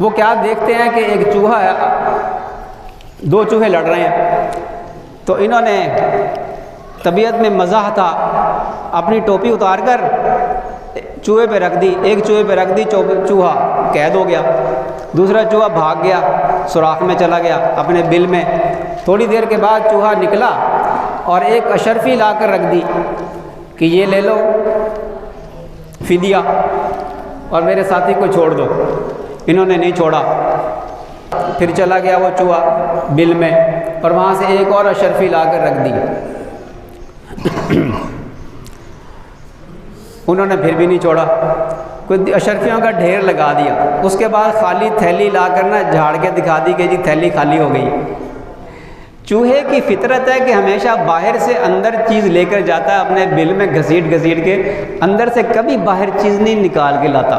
वो क्या देखते हैं कि एक चूहा है, दो चूहे लड़ रहे हैं, तो इन्होंने तबीयत में मज़ाह था, अपनी टोपी उतार कर चूहे पे रख दी। एक चूहे पे रख दी, चूहा कैद हो गया। दूसरा चूहा भाग गया, सुराख में चला गया अपने बिल में। थोड़ी देर के बाद चूहा निकला और एक अशर्फी ला कर रख दी कि ये ले लो फिदिया और मेरे साथी को छोड़ दो। इन्होंने नहीं छोड़ा, फिर चला गया वो चूहा बिल में और वहाँ से एक और अशर्फी ला कर रख दी। उन्होंने फिर भी नहीं छोड़ा, कुछ अशर्फियों का ढेर लगा दिया। उसके बाद खाली थैली ला कर ना झाड़ के दिखा दी कि जी थैली खाली हो गई। चूहे की फितरत है कि हमेशा बाहर से अंदर चीज़ लेकर जाता है, अपने बिल में घसीट घसीट के, अंदर से कभी बाहर चीज़ नहीं निकाल के लाता।